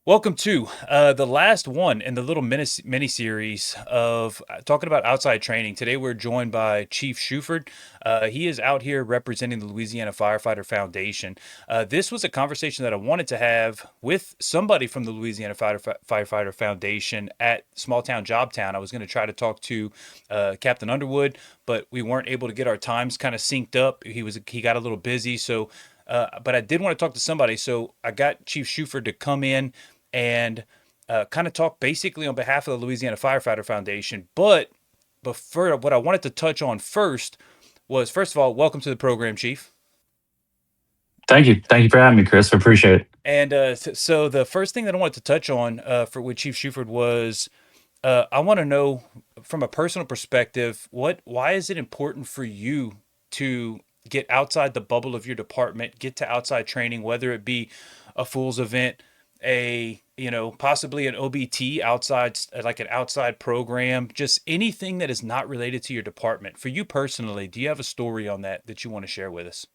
Welcome to the last one in the little mini series of talking about outside training. Today we're joined by Chief Shuford. He is out here representing the Louisiana Firefighter Foundation. This was a conversation that I wanted to have with somebody from the Louisiana Firefighter Foundation at Small Town Jobtown. I was going to try to talk to Captain Underwood, but we weren't able to get our times kind of synced up. He got a little busy, so. But I did want to talk to somebody, so I got Chief Shuford to come in and kind of talk basically on behalf of the Louisiana Firefighter Foundation. But before, what I wanted to touch on first was, first of all, welcome to the program, Chief. Thank you. Thank you for having me, Chris. I appreciate it. And so the first thing that I wanted to touch on for with Chief Shuford was I want to know from a personal perspective, why is it important for you to get outside the bubble of your department, get to outside training, whether it be a fool's event, possibly an OBT outside, like an outside program, just anything that is not related to your department. For you personally, do you have a story on that you want to share with us?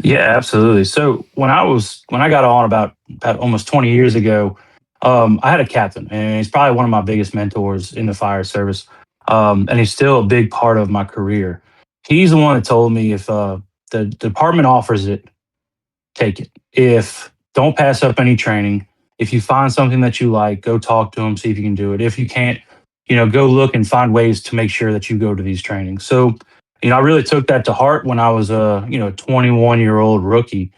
Yeah, absolutely. So when I got on about almost 20 years ago, I had a captain, and he's probably one of my biggest mentors in the fire service, and he's still a big part of my career. He's the one that told me if the department offers it, take it. If don't pass up any training. If you find something that you like, go talk to them, see if you can do it. If you can't, go look and find ways to make sure that you go to these trainings. So, I really took that to heart when I was a 21-year-old rookie,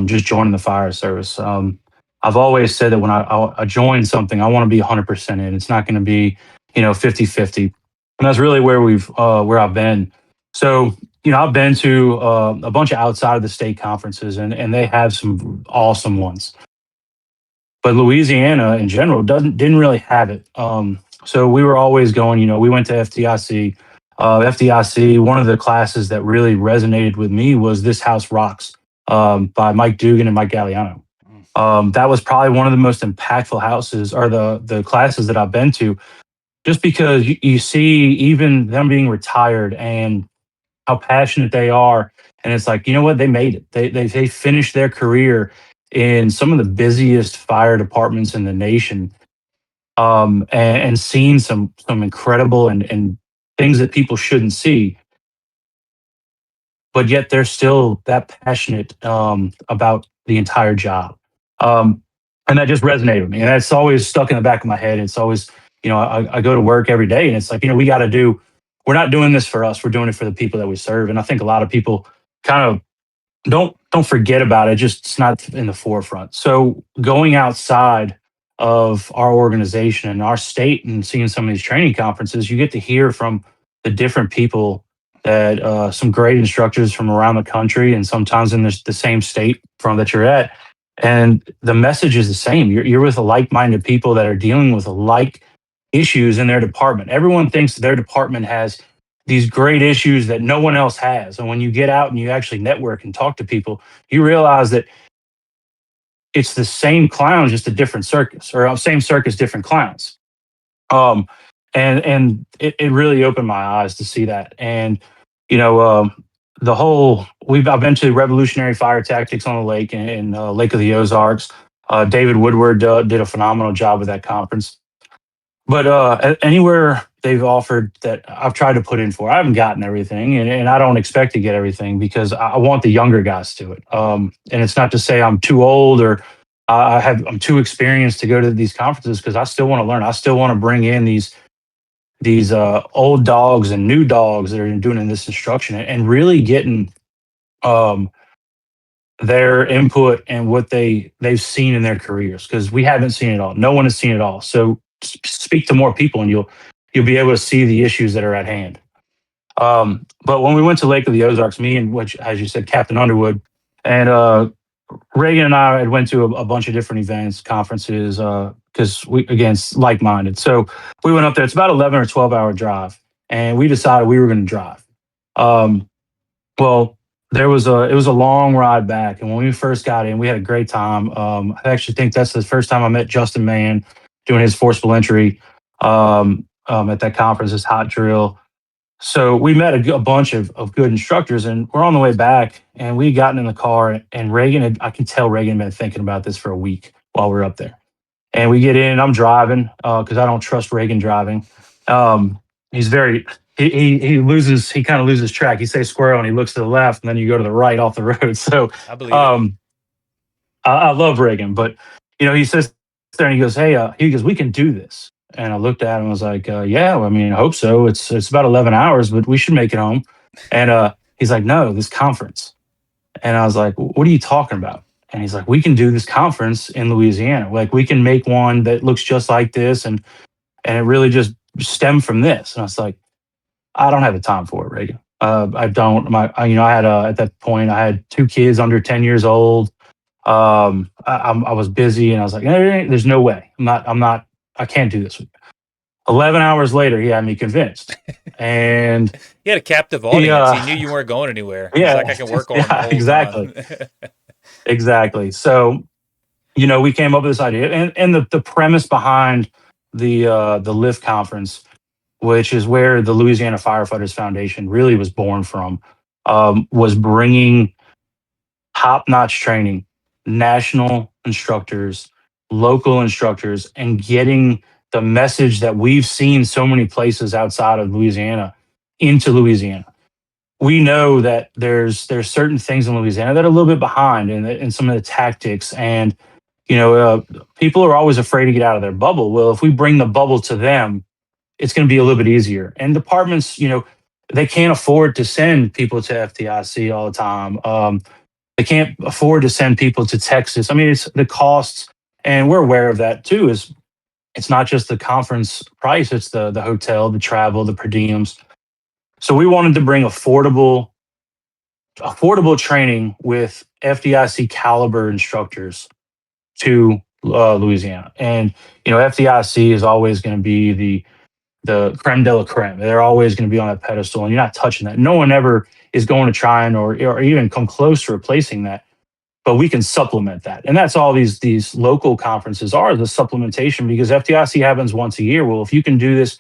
just joining the fire service. I've always said that when I join something, I want to be 100% in. It's not going to be 50-50, and that's really where I've been. So I've been to a bunch of outside of the state conferences, and they have some awesome ones. But Louisiana in general didn't really have it. So we were always going. We went to FDIC. FDIC. One of the classes that really resonated with me was This House Rocks, by Mike Dugan and Mike Galliano. That was probably one of the most impactful houses or the classes that I've been to, just because you see even them being retired and how passionate they are. And it's like, you know what? They made it. They finished their career in some of the busiest fire departments in the nation, and seen some incredible and things that people shouldn't see, but yet they're still that passionate about the entire job. Um, and that just resonated with me. And that's always stuck in the back of my head. It's always, I go to work every day, and it's like, we're not doing this for us. We're doing it for the people that we serve. And I think a lot of people kind of don't forget about it. Just it's not in the forefront. So going outside of our organization and our state and seeing some of these training conferences, you get to hear from the different people that some great instructors from around the country and sometimes in the same state from that you're at. And the message is the same. You're with like-minded people that are dealing with like issues in their department. Everyone thinks their department has these great issues that no one else has. And when you get out and you actually network and talk to people, you realize that it's the same clown, just a different circus, or same circus, different clowns. Um, and it really opened my eyes to see that. And you know, the whole I've been to Revolutionary Fire Tactics on the lake in Lake of the Ozarks. David Woodward did a phenomenal job with that conference. But anywhere they've offered that I've tried to put in for, I haven't gotten everything, and I don't expect to get everything because I want the younger guys to it. And it's not to say I'm too old or I'm too experienced to go to these conferences, because I still want to learn. I still want to bring in these old dogs and new dogs that are doing this instruction, and really getting um, their input and what they've seen in their careers, because we haven't seen it all. No one has seen it all. So speak to more people, and you'll be able to see the issues that are at hand. But when we went to Lake of the Ozarks, me and, which, as you said, Captain Underwood, and Reagan and I had went to a bunch of different events, conferences, because we, again, like minded. So we went up there. It's about 11 or 12 hour drive, and we decided we were going to drive. Um, well, it was a long ride back, and when we first got in, we had a great time. I actually think that's the first time I met Justin Mann doing his forcible entry at that conference, his hot drill. So we met a bunch of good instructors, and we're on the way back, and we gotten in the car, and Reagan had, I can tell Reagan had been thinking about this for a week while we're up there. And we get in, I'm driving because I don't trust Reagan driving. He's very, he kind of loses track. He says squirrel and he looks to the left, and then you go to the right off the road. So I believe it. um, I love Reagan, but he says there and he goes, "Hey," he goes, "We can do this." And I looked at him and was like, "Yeah, I mean, I hope so. It's about 11 hours, but we should make it home." And he's like, "No, this conference." And I was like, "What are you talking about?" And he's like, "We can do this conference in Louisiana. Like, we can make one that looks just like this, and it really just stemmed from this." And I was like, "I don't have the time for it, Reagan. I don't. I had at that point, I had two kids under 10 years old. I was busy, and I was like, there's no way. I'm not. I can't do this." 11 hours later, he had me convinced, and He had a captive he, audience. He knew you weren't going anywhere. He's like, yeah, I can work on him the yeah, whole exactly, time. exactly. So we came up with this idea, and the premise behind the Lift conference, which is where the Louisiana Firefighters Foundation really was born from, was bringing top notch training, national instructors, local instructors, and getting the message that we've seen so many places outside of Louisiana into Louisiana. We know that there's certain things in Louisiana that are a little bit behind in some of the tactics, and people are always afraid to get out of their bubble. Well, if we bring the bubble to them, it's going to be a little bit easier. And departments, they can't afford to send people to FDIC all the time. They can't afford to send people to Texas. I mean, it's the costs, and we're aware of that too. Is it's not just the conference price; it's the hotel, the travel, the per diems. So we wanted to bring affordable training with FDIC caliber instructors to Louisiana, and FDIC is always going to be the creme de la creme. They're always going to be on that pedestal, and you're not touching that. No one ever is going to try or even come close to replacing that, but we can supplement that. And that's all these local conferences are, the supplementation, because FDIC happens once a year. Well, if you can do this,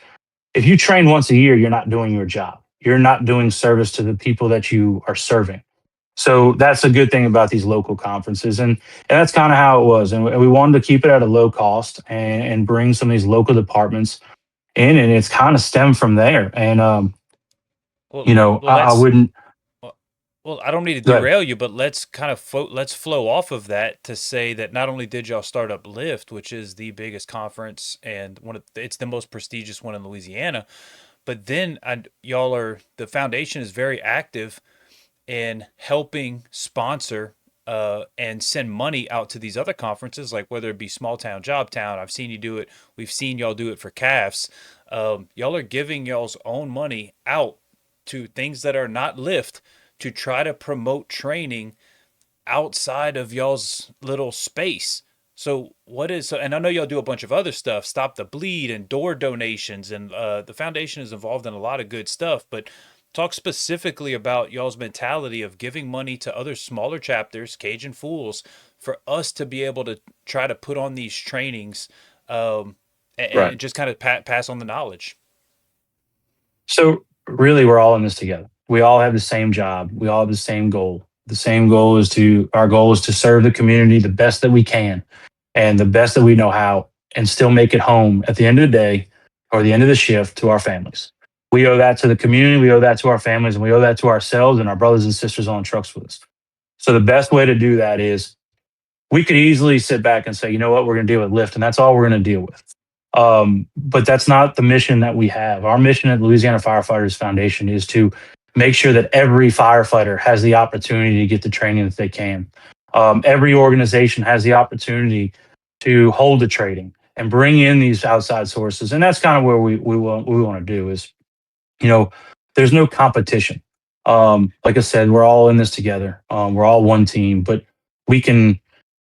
if you train once a year, you're not doing your job. You're not doing service to the people that you are serving. So that's a good thing about these local conferences. And that's kind of how it was. And we wanted to keep it at a low cost and bring some of these local departments in. And it's kind of stemmed from there. And, well, well, I let's. wouldn't, Well, I don't need to go ahead. derail you, but let's kind of let's flow off of that to say that not only did y'all start up Lift, which is the biggest conference and it's the most prestigious one in Louisiana, but then y'all are the foundation is very active in helping sponsor and send money out to these other conferences, like whether it be Small Town, Job Town. I've seen you do it. We've seen y'all do it for CAFs. Y'all are giving y'all's own money out to things that are not Lift to try to promote training outside of y'all's little space. So what is and I know y'all do a bunch of other stuff, Stop the Bleed and door donations, and the foundation is involved in a lot of good stuff. But talk specifically about y'all's mentality of giving money to other smaller chapters, Cajun Fools, for us to be able to try to put on these trainings, Right. and just kind of pass on the knowledge. So really, we're all in this together. We all have the same job. We all have the same goal. The same goal is our goal is to serve the community the best that we can and the best that we know how, and still make it home at the end of the day or the end of the shift to our families. We owe that to the community. We owe that to our families, and we owe that to ourselves and our brothers and sisters on trucks with us. So the best way to do that is we could easily sit back and say, you know what, we're going to deal with Lyft, and that's all we're going to deal with. But that's not the mission that we have. Our mission at Louisiana Firefighters Foundation is to make sure that every firefighter has the opportunity to get the training that they can. Every organization has the opportunity to hold the trading and bring in these outside sources, and that's kind of where we want to do is, you know, there's no competition. Like I said, we're all in this together. We're all one team, but we can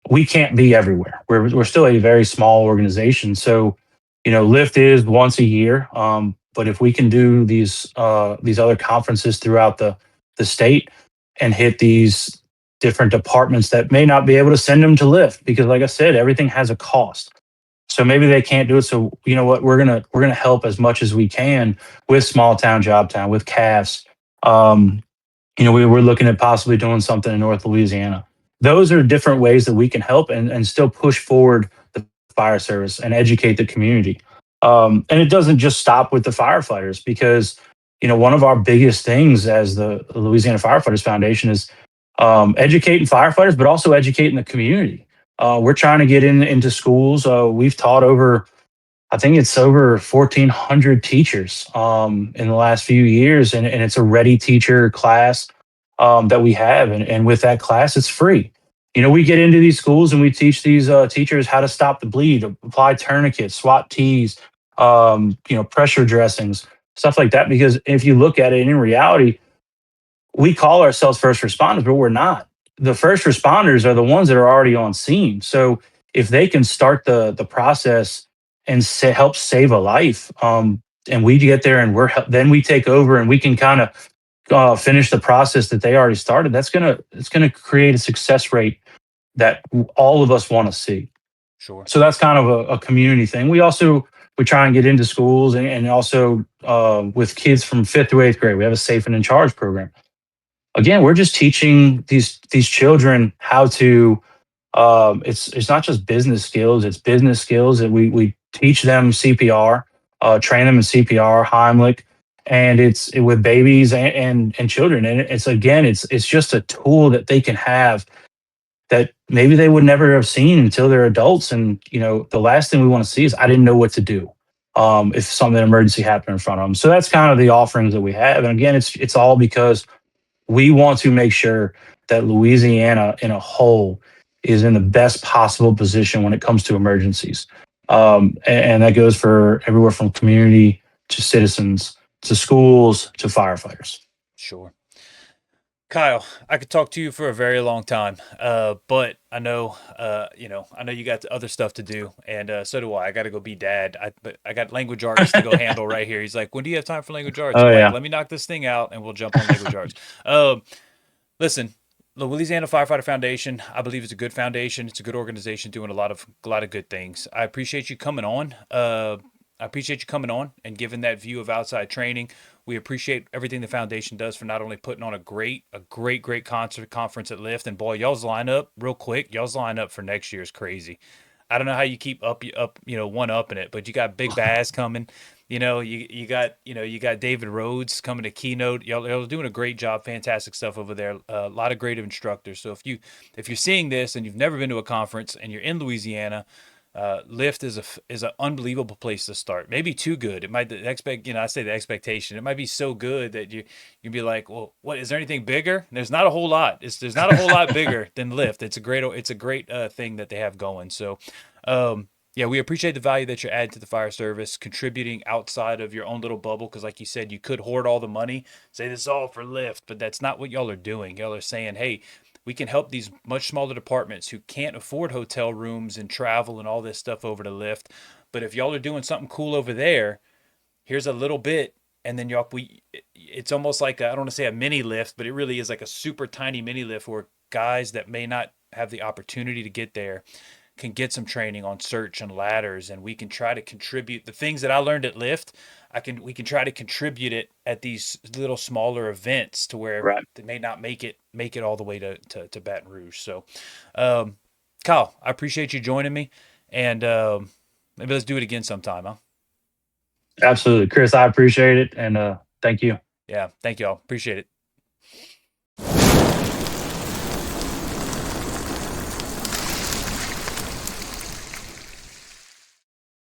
we can't be everywhere. We're still a very small organization, so Lyft is once a year. But if we can do these other conferences throughout the state and hit these different departments that may not be able to send them to Lyft, because like I said, everything has a cost. So maybe they can't do it. So you know what? We're gonna help as much as we can with small town, job town, with CAFs. Um, we're looking at possibly doing something in North Louisiana. Those are different ways that we can help and still push forward the fire service and educate the community. And it doesn't just stop with the firefighters because, one of our biggest things as the Louisiana Firefighters Foundation is educating firefighters, but also educating the community. We're trying to get into schools. We've taught over I think it's over 1,400 teachers in the last few years, and it's a ready teacher class that we have. And with that class, it's free. We get into these schools and we teach these teachers how to stop the bleed, apply tourniquets, swat tees, pressure dressings, stuff like that. Because if you look at it in reality, we call ourselves first responders, but we're not. The first responders are the ones that are already on scene. So if they can start the process and help save a life, and we get there and then we take over and we can kind of finish the process that they already started. It's gonna create a success rate that all of us want to see. Sure. So that's kind of a community thing. We try and get into schools and also with kids from fifth through eighth grade. We have a safe and in charge program. Again, we're just teaching these children how to. It's not just business skills; it's business skills that we teach them CPR, train them in CPR, Heimlich, and with babies and children. And it's just a tool that they can have that maybe they would never have seen until they're adults. And the last thing we want to see is I didn't know what to do. If something emergency happened in front of them. So that's kind of the offerings that we have. And again, it's all because we want to make sure that Louisiana in a whole is in the best possible position when it comes to emergencies. And that goes for everywhere from community to citizens to schools to firefighters. Sure. Kyle, I could talk to you for a very long time, but I know you got other stuff to do, and so do I. I got to go be dad. But I got language arts to go handle right here. He's like, "When do you have time for language arts?" Oh I'm like, yeah, "Let me knock this thing out, and we'll jump on language arts." Um, Listen, the Louisiana Firefighter Foundation, I believe, is a good foundation. It's a good organization doing a lot of good things. I appreciate you coming on. I appreciate you coming on and giving that view of outside training. We appreciate everything the foundation does for not only putting on a great concert conference at Lyft. And boy, y'all's lineup real quick. Y'all's lineup for next year is crazy. I don't know how you keep up, one up in it, but you got Big Bass coming. You got David Rhodes coming to keynote. Y'all are doing a great job, fantastic stuff over there. A lot of great instructors. So if you're seeing this and you've never been to a conference and you're in Louisiana, Lyft is an unbelievable place to start. Maybe too good. It might I say the expectation. It might be so good that you'd be like, well, what is there anything bigger? There's not a whole lot. There's not a whole lot bigger than Lyft. It's a great thing that they have going. So, yeah, we appreciate the value that you're adding to the fire service, contributing outside of your own little bubble. Because, like you said, you could hoard all the money, say this is all for Lyft, but that's not what y'all are doing. Y'all are saying, hey, we can help these much smaller departments who can't afford hotel rooms and travel and all this stuff over to Lyft. But if y'all are doing something cool over there, here's a little bit, and then it's almost like I don't want to say a mini Lyft, but it really is like a super tiny mini Lyft where guys that may not have the opportunity to get there can get some training on search and ladders, and we can try to contribute the things that I learned at Lyft. We can try to contribute it at these little smaller events to where right. they may not make it all the way to Baton Rouge. So, um, Kyle, I appreciate you joining me, and maybe let's do it again sometime, huh? Absolutely, Chris. I appreciate it, and thank you. Yeah, thank y'all. Appreciate it.